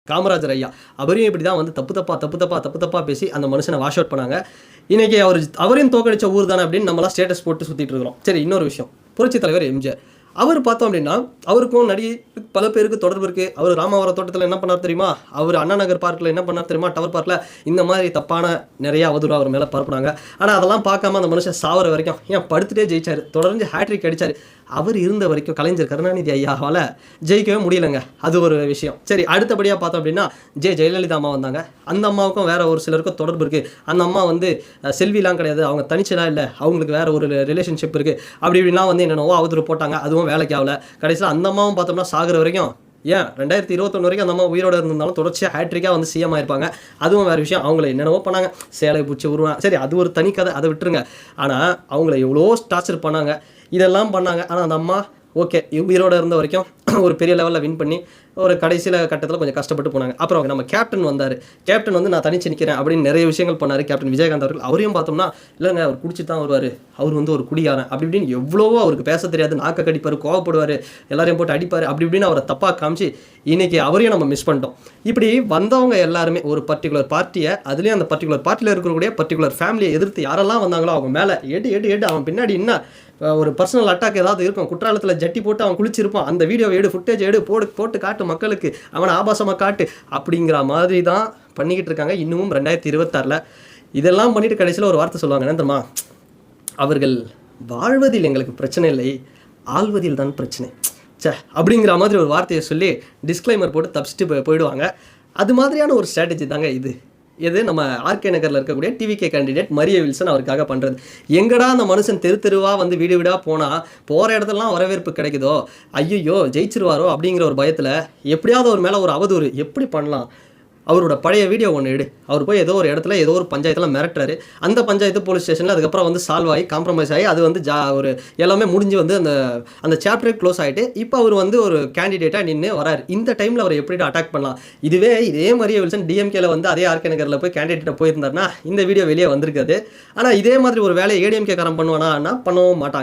காமராஜர் ஐயா அவரையும் இப்படி தான் வந்து தப்பு தப்பா பேசி அந்த மனுஷனை வாஷ் அவுட் பண்ணாங்க. இன்னைக்கு அவரையும் தோக்கடிச்ச ஊர் தானே அப்படின்னு நம்மளாம் ஸ்டேட்டஸ் போட்டு சுற்றிட்டு இருக்கிறோம். சரி, இன்னொரு விஷயம், புரட்சி தலைவர் எம்ஜிஆர் அவர் பார்த்தோம் அப்படின்னா அவருக்கும் பல பேருக்கு தொடர்பு இருக்குது. அவர் ராமாவரம் தோட்டத்தில் என்ன பண்ணார் தெரியுமா, அவர் அண்ணா நகர் பார்க்கில் என்ன பண்ணார் தெரியுமா, டவர் பார்க்கில் இந்த மாதிரி தப்பான நிறையா அவதூறு அவர் மேலே பரப்புனாங்க. ஆனால் அதெல்லாம் பார்க்காம அந்த மனுஷன் சாவர வரைக்கும் ஏன் படுத்துட்டே ஜெயிச்சார், தொடர்ந்து ஹேட்ரிக் அடித்தார். அவர் இருந்த வரைக்கும் கலைஞர் கருணாநிதி ஐயாவால் ஜெயிக்கவே முடியலைங்க. அது ஒரு விஷயம். சரி, அடுத்தபடியாக பார்த்தோம் அப்படின்னா ஜெயலலிதா அம்மா வந்தாங்க. அந்த அம்மாவுக்கும் வேறு ஒரு சிலருக்கும் தொடர்பு இருக்குது. அந்த அம்மா வந்து செல்விலாம் கிடையாது, அவங்க தனிச்சலாம் இல்லை, அவங்களுக்கு வேறு ஒரு ரிலேஷன்ஷிப் இருக்குது. அப்படி இப்படிலாம் வந்து என்னென்னவோ அவதூறு போட்டாங்க. அதுவும் வேலைக்கு ஆகலை. கடைசியில் அந்த அம்மாவும் பார்த்தோம்னா சாகிற வரைக்கும் ஏன் 2021 வரைக்கும் அந்த அம்மா உயிரோடு இருந்தாலும் தொடர்ச்சியாக ஹேட்ரிக்காக வந்து சிஎம் ஆயிருப்பாங்க. அதுவும் வேறு விஷயம். அவங்கள என்னென்னவோ பண்ணாங்க, சேலை பிடிச்சி உருவாங்க. சரி, அது ஒரு தனி கதை, அதை விட்டுருங்க. ஆனால் அவங்கள எவ்வளோ டார்ச்சர் பண்ணாங்க, இதெல்லாம் பண்ணாங்க. ஆனால் அந்த அம்மா ஓகே உயிரோடு இருந்த வரைக்கும் ஒரு பெரிய லெவலில் வின் பண்ணி ஒரு கடைசியில் கட்டத்தில் கொஞ்சம் கஷ்டப்பட்டு போனாங்க. அப்புறம் நம்ம கேப்டன் வந்தார். கேப்டன் வந்து நான் தனிச்சு நிற்கிறேன் அப்படின்னு நிறைய விஷயங்கள் பண்ணார் கேப்டன் விஜயகாந்த் அவர்கள். அவரையும் பார்த்தோம்னா இல்லைங்க அவர் குடிச்சு தான் வருவார், அவர் வந்து ஒரு குடியாரன் அப்படி இப்படின்னு எவ்வளவோ அவருக்கு பேச தெரியாது, நாக்க கடிப்பார், கோவப்படுவார், எல்லாரையும் போட்டு அடிப்பார், அப்படி இப்படின்னு அவரை தப்பாக காமிச்சு இன்றைக்கி அவரையும் நம்ம மிஸ் பண்ணிட்டோம். இப்படி வந்தவங்க எல்லாருமே ஒரு பர்டிகுலர் பார்ட்டியை, அதுலேயும் அந்த பர்டிகுலர் பார்ட்டியில் இருக்கக்கூடிய பர்டிகுலர் ஃபேமிலியை எதிர்த்து யாரெல்லாம் வந்தாங்களோ அவங்க மேலே எடு அவன் பின்னாடி என்ன ஒரு பர்சனல் அட்டாக் ஏதாவது இருக்கும், குற்றாலத்தில் ஜட்டி போட்டு அவன் குளிச்சிருப்பான், அந்த வீடியோவை ஃபுட்டேஜ் போட்டு காட்டு மக்களுக்கு, அவனை ஆபாசமாக காட்டு அப்படிங்கிற மாதிரி தான் பண்ணிக்கிட்டு இருக்காங்க இன்னமும் 2026. இதெல்லாம் பண்ணிட்டு கடைசியில் ஒரு வார்த்தை சொல்லுவாங்க, என்ன தெரியுமா, அவர்கள் வாழ்வதில் எங்களுக்கு பிரச்சனை இல்லை, ஆள்வதில் தான் பிரச்சனை அப்படிங்கிற மாதிரி ஒரு வார்த்தையை சொல்லி டிஸ்க்ளைமர் போட்டு தப்பிச்சுட்டு போயிடுவாங்க. அது மாதிரியான ஒரு ஸ்ட்ராட்டஜி தாங்க இது நம்ம ஆர்கே நகரில் இருக்கக்கூடிய டிவிகே கேண்டிடேட் மரிய வில்சன் அவருக்காக பண்ணுறது. எங்கடா அந்த மனுஷன் தெருவாக வந்து வீடு வீடாக போனால் போகிற இடத்துலலாம் வரவேற்பு கிடைக்குதோ, ஐயோ ஜெயிச்சிருவாரோ அப்படிங்கிற ஒரு பயத்தில் எப்படியாவது ஒரு மேலே ஒரு அவதூறு எப்படி பண்ணலாம். அவரோட பழைய வீடியோ ஒன்று எடு, அவர் போய் ஏதோ ஒரு இடத்துல ஏதோ ஒரு பஞ்சாயத்தில் மிரட்டுறாரு, அந்த பஞ்சாயத்து போலீஸ் ஸ்டேஷனில் அதுக்கப்புறம் வந்து சால்வ் ஆகி காம்ப்ரமைஸ் ஆகி அது வந்து ஒரு எல்லாமே முடிஞ்சு வந்து அந்த சாப்டரே க்ளோஸ் ஆகிட்டு இப்போ அவர் வந்து ஒரு கேண்டிடேட்டாக நின்று வராரு. இந்த டைமில் அவர் எப்படி அட்டாக் பண்ணலாம். இதே மரிய வில்சன் டிஎம்கேல வந்து அதே ஆர்கே நகரில் போய் கேண்டிடேட்டை போயிருந்தாருன்னா இந்த வீடியோ வெளியே வந்திருக்காது. ஆனால் இதே மாதிரி ஒரு வேலையை ஏடிஎம்கே காரம் பண்ணுவானா பண்ணவும் மாட்டாங்க.